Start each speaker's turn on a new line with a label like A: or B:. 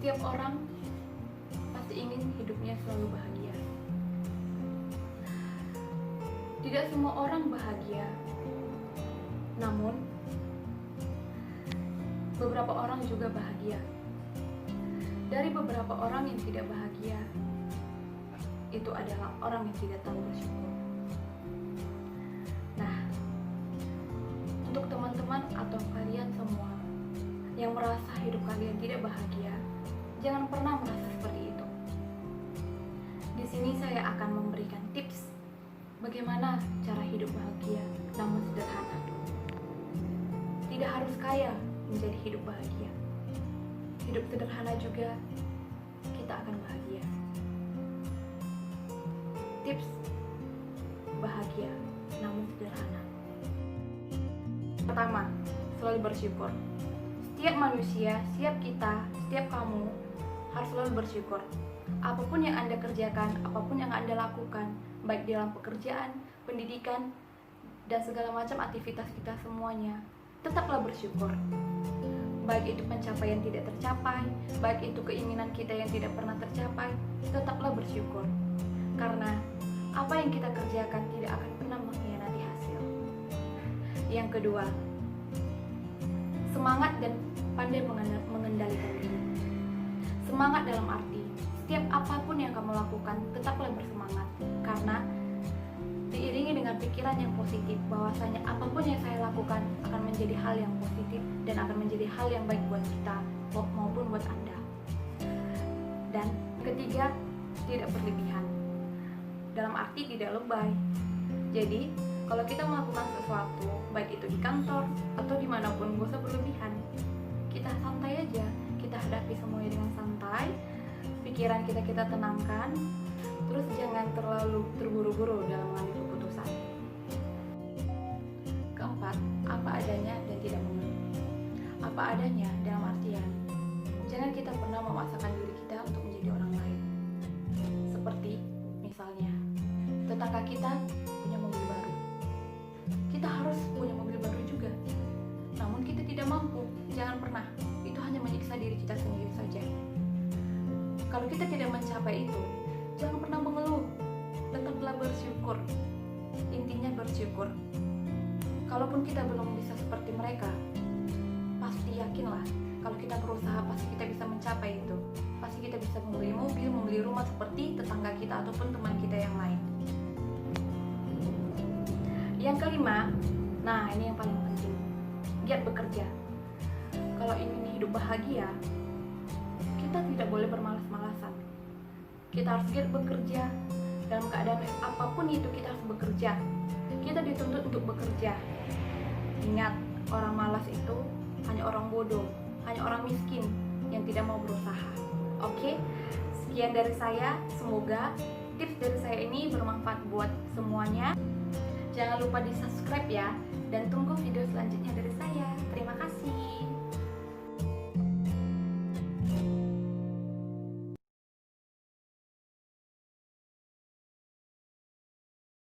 A: Setiap orang pasti ingin hidupnya selalu bahagia. Tidak semua orang bahagia, namun beberapa orang juga bahagia. Dari beberapa orang yang tidak bahagia, itu adalah orang yang tidak tahu bersyukur. Nah, untuk teman-teman atau kalian semua yang merasa hidup kalian tidak bahagia, jangan pernah merasa seperti itu. Di sini saya akan memberikan tips bagaimana cara hidup bahagia namun sederhana. Tidak harus kaya menjadi hidup bahagia. Hidup sederhana juga kita akan bahagia. Tips bahagia namun sederhana. Pertama, selalu bersyukur. Setiap manusia, setiap kita, setiap kamu harus selalu bersyukur. Apapun yang Anda kerjakan, apapun yang Anda lakukan, baik dalam pekerjaan, pendidikan, dan segala macam aktivitas kita semuanya, tetaplah bersyukur. Baik itu pencapaian tidak tercapai, baik itu keinginan kita yang tidak pernah tercapai, tetaplah bersyukur. Karena apa yang kita kerjakan tidak akan pernah mengkhianati hasil. Yang kedua, semangat dan pandai mengendalikan diri. Semangat dalam arti, setiap apapun yang kamu lakukan, tetaplah bersemangat. Karena diiringi dengan pikiran yang positif, bahwasanya apapun yang saya lakukan akan menjadi hal yang positif dan akan menjadi hal yang baik buat kita maupun buat Anda. Dan ketiga, tidak berlebihan. Dalam arti tidak lebay. Jadi, kalau kita melakukan sesuatu, baik itu di kantor atau dimanapun, gak usah berlebihan. Kita santai aja, kita hadapi semuanya dengan santai, pikiran kita tenangkan, terus jangan terlalu terburu-buru dalam mengambil keputusan. Keempat, apa adanya dan tidak mengeluh. Apa adanya dalam artian, jangan kita pernah memaksakan diri kita untuk menjadi orang lain. Seperti misalnya, tetangga kita punya mobil baru, kita harus punya mobil baru juga. Namun kita tidak mampu, jangan pernah. Itu hanya menyiksa diri kita sendiri saja. Kalau kita tidak mencapai itu, jangan pernah mengeluh. Tetaplah bersyukur. Intinya bersyukur. Kalaupun kita belum bisa seperti mereka, pasti yakinlah kalau kita berusaha pasti kita bisa mencapai itu. Pasti kita bisa membeli mobil, membeli rumah seperti tetangga kita ataupun teman kita yang lain. Yang kelima, nah ini yang paling penting, giat bekerja. Kalau ingin hidup bahagia, kita tidak boleh bermalas-malasan. Kita harus giat bekerja. Dalam keadaan apapun itu kita harus bekerja. Kita dituntut untuk bekerja. Ingat, orang malas itu hanya orang bodoh, hanya orang miskin yang tidak mau berusaha. Oke, sekian dari saya. Semoga tips dari saya ini bermanfaat buat semuanya. Jangan lupa di subscribe ya, dan tunggu video